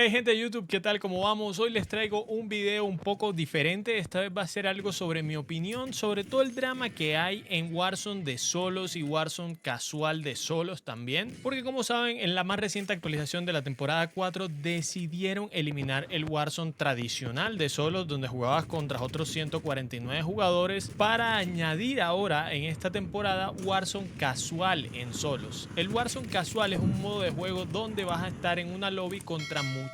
Hey gente de YouTube, ¿qué tal? ¿Cómo vamos? Hoy les traigo un video un poco diferente. Esta vez va a ser algo sobre mi opinión, sobre todo el drama que hay en Warzone de solos y Warzone casual de solos también. Porque como saben, en la más reciente actualización de la temporada 4 decidieron eliminar el Warzone tradicional de solos, donde jugabas contra otros 149 jugadores, para añadir ahora en esta temporada Warzone casual en solos. El Warzone casual es un modo de juego donde vas a estar en una lobby contra muchísimos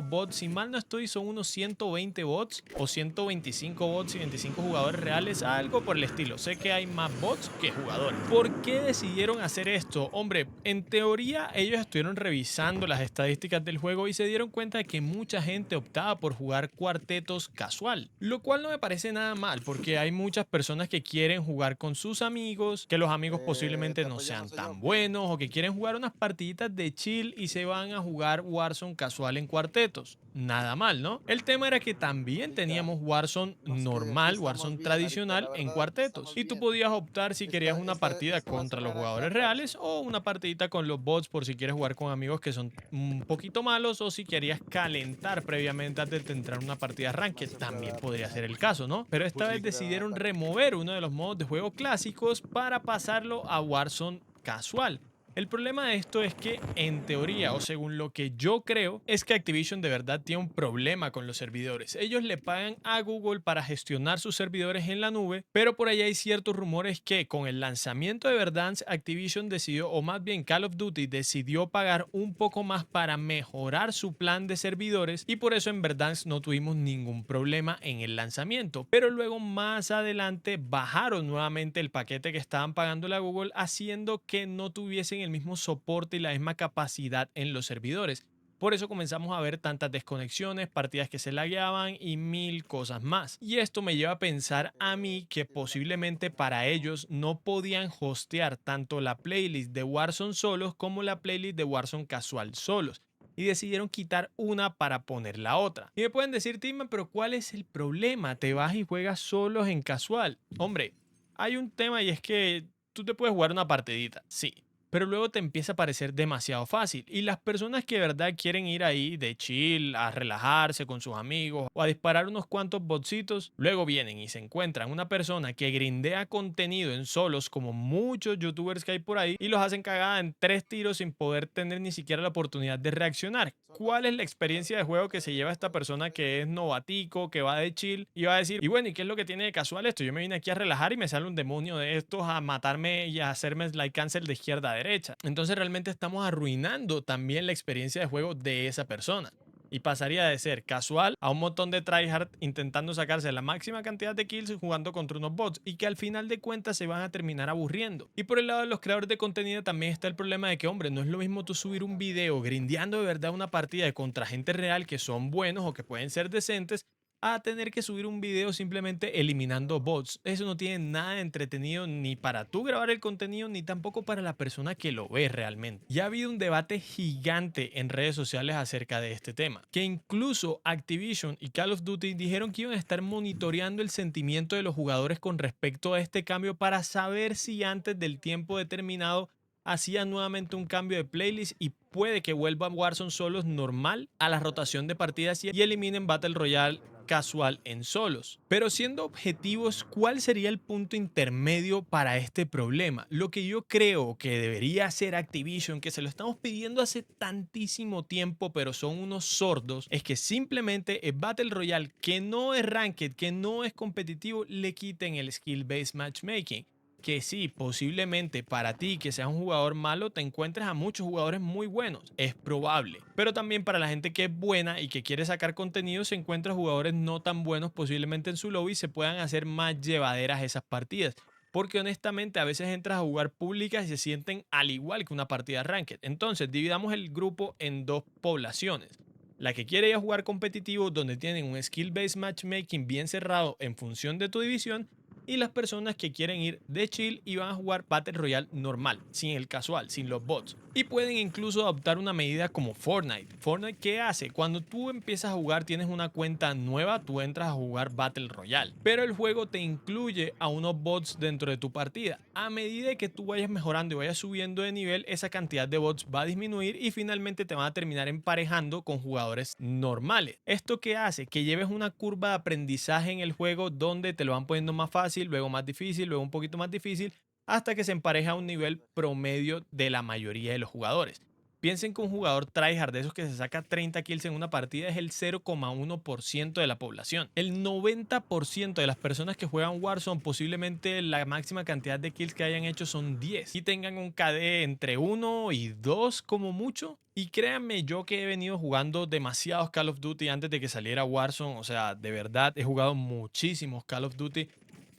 bots. Si mal no estoy, son unos 120 bots o 125 bots y 25 jugadores reales, algo por el estilo. Sé que hay más bots que jugadores. ¿Por qué decidieron hacer esto? Hombre, en teoría ellos estuvieron revisando las estadísticas del juego y se dieron cuenta de que mucha gente optaba por jugar cuartetos casual, lo cual no me parece nada mal, porque hay muchas personas que quieren jugar con sus amigos, que los amigos posiblemente Te no apoyo, no sean soy yo. tan buenos o que quieren jugar unas partiditas de chill y se van a jugar Warzone casual en cuartetos. Nada mal, ¿no? El tema era que también Chica, teníamos Warzone no, es que aquí normal, estamos Warzone bien ahorita, la tradicional en verdad, aquí cuartetos. estamos Y tú bien. podías optar si querías una partida Esta va a contra los sonar acá jugadores falso. reales o una partidita con los bots por si quieres jugar con amigos que son un poquito malos o si querías calentar previamente antes de entrar a una partida No ranked. se También prueba podría ser penal. el caso, ¿no? Pero esta vez Se prueba decidieron penal. remover uno de los modos de juego clásicos para pasarlo a Warzone casual. El problema de esto es que, en teoría, o según lo que yo creo, es que Activision de verdad tiene un problema con los servidores. Ellos le pagan a Google para gestionar sus servidores en la nube, pero por ahí hay ciertos rumores que con el lanzamiento de Verdansk, Activision decidió, o más bien Call of Duty decidió pagar un poco más para mejorar su plan de servidores y por eso en Verdansk no tuvimos ningún problema en el lanzamiento. Pero luego más adelante bajaron nuevamente el paquete que estaban pagando a Google, haciendo que no tuviesen el mismo soporte y la misma capacidad en los servidores. Por eso comenzamos a ver tantas desconexiones, partidas que se lagueaban y mil cosas más. Y esto me lleva a pensar a mí que posiblemente para ellos no podían hostear tanto la playlist de Warzone solos como la playlist de Warzone casual solos. Y decidieron quitar una para poner la otra. Y me pueden decir, Tima, pero ¿cuál es el problema? Te vas y juegas solos en casual. Hombre, hay un tema y es que tú te puedes jugar una partidita, sí, pero luego te empieza a parecer demasiado fácil. Y las personas que de verdad quieren ir ahí de chill, a relajarse con sus amigos o a disparar unos cuantos botsitos, luego vienen y se encuentran una persona que grindea contenido en solos, como muchos youtubers que hay por ahí, y los hacen cagada en 3 tiros sin poder tener ni siquiera la oportunidad de reaccionar. ¿Cuál es la experiencia de juego que se lleva esta persona que es novatico, que va de chill y va a decir, y bueno, ¿y qué es lo que tiene de casual esto? Yo me vine aquí a relajar y me sale un demonio de estos a matarme y a hacerme slide cancel de izquierda a derecha? Entonces realmente estamos arruinando también la experiencia de juego de esa persona. Y pasaría de ser casual a un montón de tryhard intentando sacarse la máxima cantidad de kills jugando contra unos bots y que al final de cuentas se van a terminar aburriendo. Y por el lado de los creadores de contenido también está el problema de que, hombre, no es lo mismo tú subir un video grindeando de verdad una partida de contra gente real que son buenos o que pueden ser decentes a tener que subir un video simplemente eliminando bots. Eso no tiene nada de entretenido ni para tú grabar el contenido ni tampoco para la persona que lo ve realmente. Ya ha habido un debate gigante en redes sociales acerca de este tema, que incluso Activision y Call of Duty dijeron que iban a estar monitoreando el sentimiento de los jugadores con respecto a este cambio para saber si antes del tiempo determinado hacían nuevamente un cambio de playlist y puede que vuelva Warzone solos normal a la rotación de partidas y eliminen Battle Royale casual en solos. Pero siendo objetivos, ¿cuál sería el punto intermedio para este problema? Lo que yo creo que debería hacer Activision, que se lo estamos pidiendo hace tantísimo tiempo, pero son unos sordos, es que simplemente el Battle Royale, que no es ranked, que no es competitivo, le quiten el skill based matchmaking. Que sí, posiblemente para ti que seas un jugador malo te encuentres a muchos jugadores muy buenos, es probable, pero también para la gente que es buena y que quiere sacar contenido se encuentra jugadores no tan buenos posiblemente en su lobby y se puedan hacer más llevaderas esas partidas, porque honestamente a veces entras a jugar públicas y se sienten al igual que una partida ranked. Entonces dividamos el grupo en dos poblaciones: la que quiere ir a jugar competitivo donde tienen un skill based matchmaking bien cerrado en función de tu división, y las personas que quieren ir de chill y van a jugar Battle Royale normal, sin el casual, sin los bots. Y pueden incluso adoptar una medida como Fortnite. Fortnite, ¿qué hace? Cuando tú empiezas a jugar, tienes una cuenta nueva, tú entras a jugar Battle Royale. Pero el juego te incluye a unos bots dentro de tu partida. A medida que tú vayas mejorando y vayas subiendo de nivel, esa cantidad de bots va a disminuir y finalmente te van a terminar emparejando con jugadores normales. ¿Esto qué hace? Que lleves una curva de aprendizaje en el juego donde te lo van poniendo más fácil, luego más difícil, luego un poquito más difícil, hasta que se empareja a un nivel promedio de la mayoría de los jugadores. Piensen que un jugador tryhard de esos que se saca 30 kills en una partida es el 0,1% de la población. El 90% de las personas que juegan Warzone, posiblemente la máxima cantidad de kills que hayan hecho son 10 y tengan un KD entre 1 y 2 como mucho. Y créanme, yo que he venido jugando demasiados Call of Duty antes de que saliera Warzone, o sea, de verdad he jugado muchísimos Call of Duty.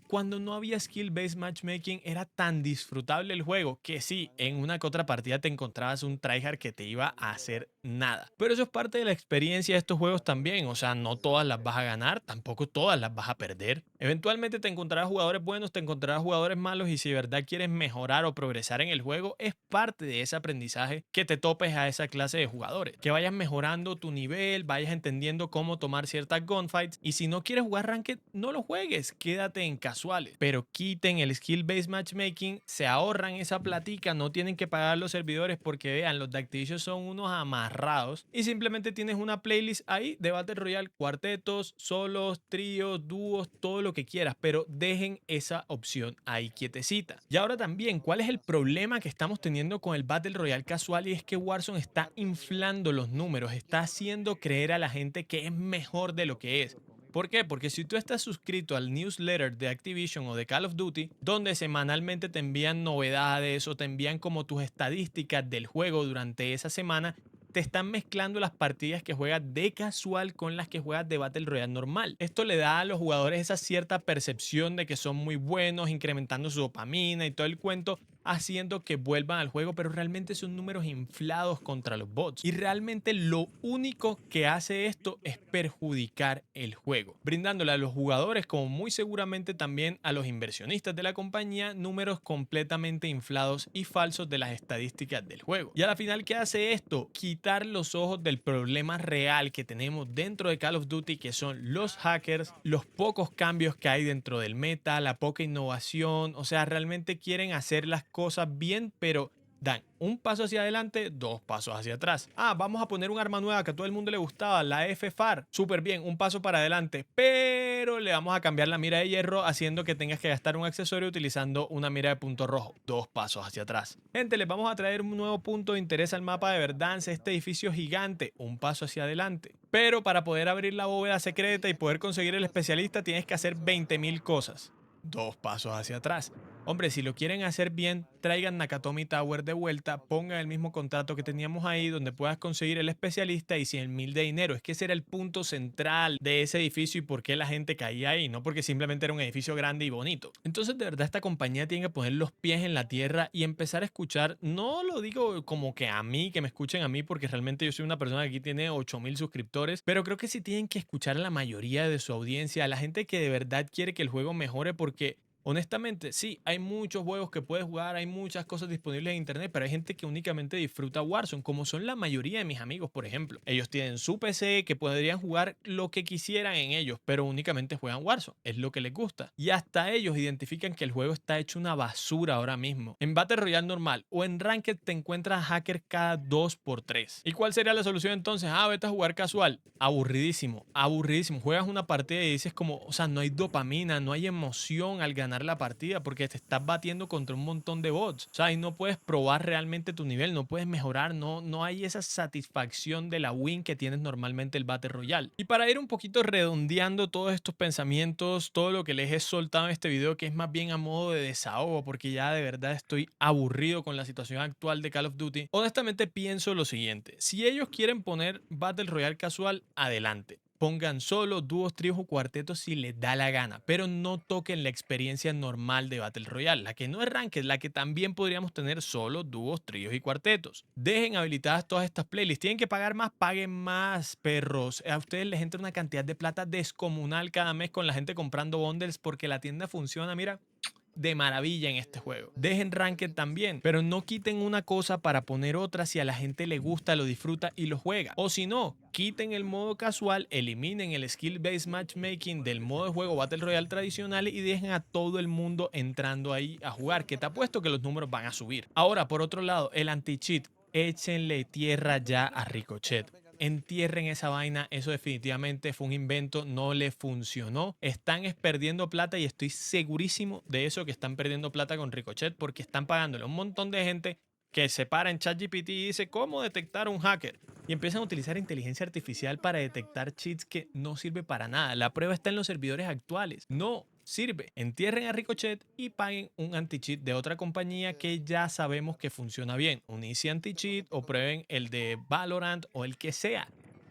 Cuando no había skill-based matchmaking era tan disfrutable el juego que sí, en una que otra partida te encontrabas un tryhard que te iba a hacer nada. Pero eso es parte de la experiencia de estos juegos también, o sea, no todas las vas a ganar, tampoco todas las vas a perder. Eventualmente te encontrarás jugadores buenos, te encontrarás jugadores malos y si de verdad quieres mejorar o progresar en el juego, es parte de ese aprendizaje que te topes a esa clase de jugadores. Que vayas mejorando tu nivel, vayas entendiendo cómo tomar ciertas gunfights y si no quieres jugar ranked, no lo juegues, quédate en casuales. Pero quiten el skill-based matchmaking, se ahorran esa platica, no tienen que pagar los servidores porque vean, los de Activision son unos amarrados y simplemente tienes una playlist ahí de Battle Royale, cuartetos, solos, tríos, dúos, todo lo que quieras, pero dejen esa opción ahí quietecita. Y ahora también, ¿cuál es el problema que estamos teniendo con el Battle Royale casual? Y es que Warzone está inflando los números, está haciendo creer a la gente que es mejor de lo que es. ¿Por qué? Porque si tú estás suscrito al newsletter de Activision o de Call of Duty, donde semanalmente te envían novedades o te envían como tus estadísticas del juego durante esa semana, te están mezclando las partidas que juegas de casual con las que juegas de Battle Royale normal. Esto le da a los jugadores esa cierta percepción de que son muy buenos, incrementando su dopamina y todo el cuento, haciendo que vuelvan al juego, pero realmente son números inflados contra los bots. Y realmente lo único que hace esto es perjudicar el juego, brindándole a los jugadores, como muy seguramente también a los inversionistas de la compañía, números completamente inflados y falsos de las estadísticas del juego. Y a la final, ¿qué hace esto? Quitar los ojos del problema real que tenemos dentro de Call of Duty, que son los hackers, los pocos cambios que hay dentro del meta, la poca innovación. O sea, realmente quieren hacer las cosas bien, pero dan un paso hacia adelante, dos pasos hacia atrás. Ah, vamos a poner un arma nueva que a todo el mundo le gustaba, la FFAR. Súper bien, un paso para adelante, pero le vamos a cambiar la mira de hierro haciendo que tengas que gastar un accesorio utilizando una mira de punto rojo. Dos pasos hacia atrás. Gente, les vamos a traer un nuevo punto de interés al mapa de Verdansk, este edificio gigante. Un paso hacia adelante. Pero para poder abrir la bóveda secreta y poder conseguir el especialista tienes que hacer 20.000 cosas. Dos pasos hacia atrás. Hombre, si lo quieren hacer bien, traigan Nakatomi Tower de vuelta, pongan el mismo contrato que teníamos ahí donde puedas conseguir el especialista y 100.000 de dinero. Es que ese era el punto central de ese edificio y por qué la gente caía ahí, no porque simplemente era un edificio grande y bonito. Entonces, de verdad, esta compañía tiene que poner los pies en la tierra y empezar a escuchar. No lo digo como que a mí, que me escuchen a mí, porque realmente yo soy una persona que aquí tiene 8.000 suscriptores, pero creo que sí tienen que escuchar a la mayoría de su audiencia, a la gente que de verdad quiere que el juego mejore, porque honestamente, sí, hay muchos juegos que puedes jugar, hay muchas cosas disponibles en internet, pero hay gente que únicamente disfruta Warzone, como son la mayoría de mis amigos, por ejemplo. Ellos tienen su PC que podrían jugar lo que quisieran en ellos, pero únicamente juegan Warzone, es lo que les gusta. Y hasta ellos identifican que el juego está hecho una basura ahora mismo. En Battle Royale normal o en Ranked te encuentras hackers cada 2 por 3. ¿Y cuál sería la solución entonces? Ah, vete a jugar casual. Aburridísimo, aburridísimo. Juegas una partida y dices como, o sea, no hay dopamina, no hay emoción al ganar la partida porque te estás batiendo contra un montón de bots. O sea, y no puedes probar realmente tu nivel, no puedes mejorar, no hay esa satisfacción de la win que tienes normalmente el Battle Royale. Y para ir un poquito redondeando todos estos pensamientos, todo lo que les he soltado en este video, que es más bien a modo de desahogo, porque ya de verdad estoy aburrido con la situación actual de Call of Duty, honestamente pienso lo siguiente: si ellos quieren poner Battle Royale casual, adelante. Pongan solo dúos, tríos o cuartetos si les da la gana, pero no toquen la experiencia normal de Battle Royale, la que no es ranked, la que también podríamos tener solo dúos, tríos y cuartetos. Dejen habilitadas todas estas playlists. Tienen que pagar más, paguen más, perros. A ustedes les entra una cantidad de plata descomunal cada mes con la gente comprando bundles porque la tienda funciona, mira, de maravilla en este juego. Dejen Ranked también, pero no quiten una cosa para poner otra si a la gente le gusta, lo disfruta y lo juega. O si no, quiten el modo casual, eliminen el skill-based matchmaking del modo de juego Battle Royale tradicional y dejen a todo el mundo entrando ahí a jugar, que te apuesto que los números van a subir. Ahora, por otro lado, el anti-cheat. Échenle tierra ya a Ricochet. Entierren esa vaina, eso definitivamente fue un invento, no le funcionó. Están perdiendo plata y estoy segurísimo de eso, que están perdiendo plata con Ricochet porque están pagándole a un montón de gente que se para en ChatGPT y dice cómo detectar un hacker. Y empiezan a utilizar inteligencia artificial para detectar cheats que no sirve para nada. La prueba está en los servidores actuales. No sirve. Entierren a Ricochet y paguen un anti-cheat de otra compañía que ya sabemos que funciona bien. Un Easy anti-cheat o prueben el de Valorant o el que sea.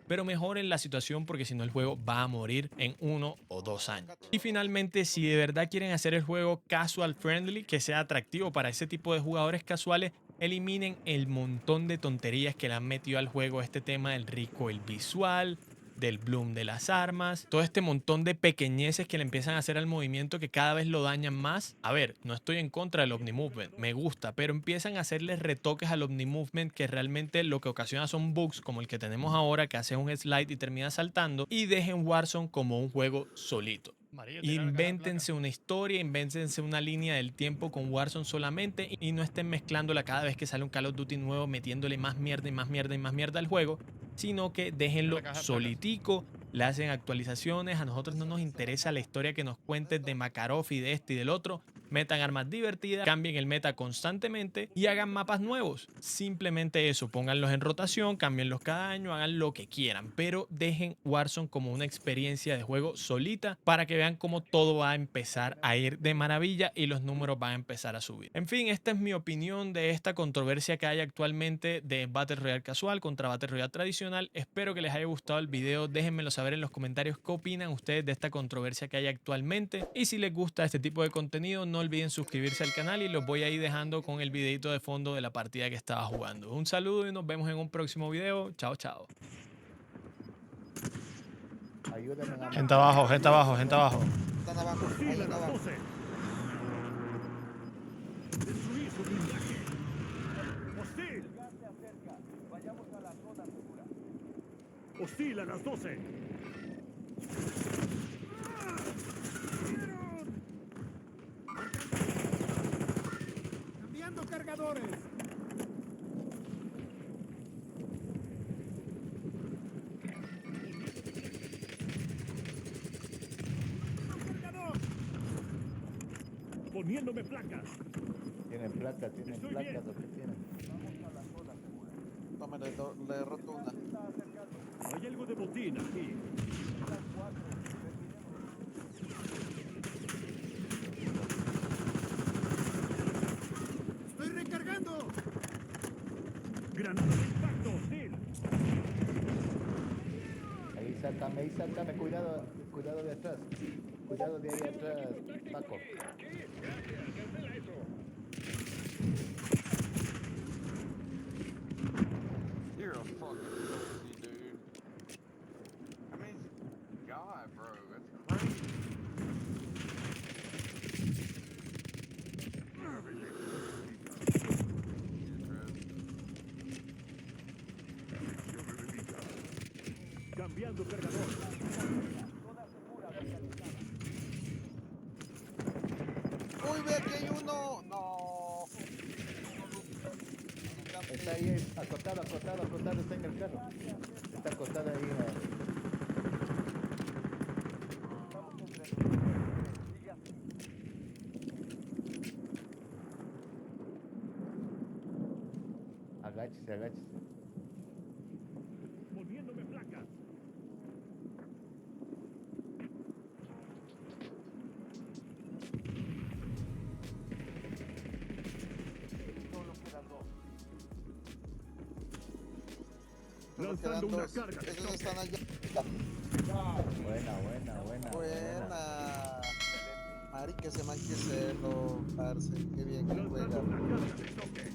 Pero mejoren la situación porque si no el juego va a morir en 1 o 2 años. Y finalmente, si de verdad quieren hacer el juego casual friendly, que sea atractivo para ese tipo de jugadores casuales, eliminen el montón de tonterías que le han metido al juego, este tema del rico, el visual, del bloom de las armas, todo este montón de pequeñeces que le empiezan a hacer al movimiento que cada vez lo dañan más. A ver, no estoy en contra del Omnimovement, me gusta, pero empiezan a hacerles retoques al Omnimovement que realmente lo que ocasiona son bugs como el que tenemos ahora, que hace un slide y termina saltando, y dejen Warzone como un juego solito. Invéntense una historia, invéntense una línea del tiempo con Warzone solamente y no estén mezclándola cada vez que sale un Call of Duty nuevo, metiéndole más mierda y más mierda y más mierda al juego, sino que déjenlo solitico, le hacen actualizaciones. A nosotros no nos interesa la historia que nos cuentes de Makarov y de este y del otro. Metan armas divertidas, cambien el meta constantemente y hagan mapas nuevos. Simplemente eso, pónganlos en rotación, cámbienlos cada año, hagan lo que quieran, pero dejen Warzone como una experiencia de juego solita para que vean cómo todo va a empezar a ir de maravilla y los números van a empezar a subir. En fin, esta es mi opinión de esta controversia que hay actualmente de Battle Royale casual contra Battle Royale tradicional. Espero que les haya gustado el video, déjenmelo saber en los comentarios qué opinan ustedes de esta controversia que hay actualmente y si les gusta este tipo de contenido no olviden suscribirse al canal y los voy a ir dejando con el videito de fondo de la partida que estaba jugando. Un saludo y nos vemos en un próximo video. Chao, chao. Gente abajo, gente abajo, gente abajo. Están abajo, ahí están abajo. Destruir su blindaje. Hostil. Hostil a las 12. Cambiando cargadores. Poniéndome placas. Tienen placas, ¿o qué tienen? Toma, le he roto una. Hay algo de botín aquí. ¡Estoy recargando! ¡Granada de impacto hostil! Ahí sáltame, cuidado de atrás. Cuidado de ahí atrás, Paco. You're a fucking pussy, dude. I mean, God, bro, that's crazy. Cambiando cargador. ¡Uy, ve que hay uno! ¡No! Está ahí, acostado, está en el carro. Está acostado ahí. Agáchese. Poniéndome placas. Lanzando una carga de Esos choque. están allá. Buena. Buena. Marica, ese man que celo, parce. Qué bien que Lanzando juega. una carga de choque.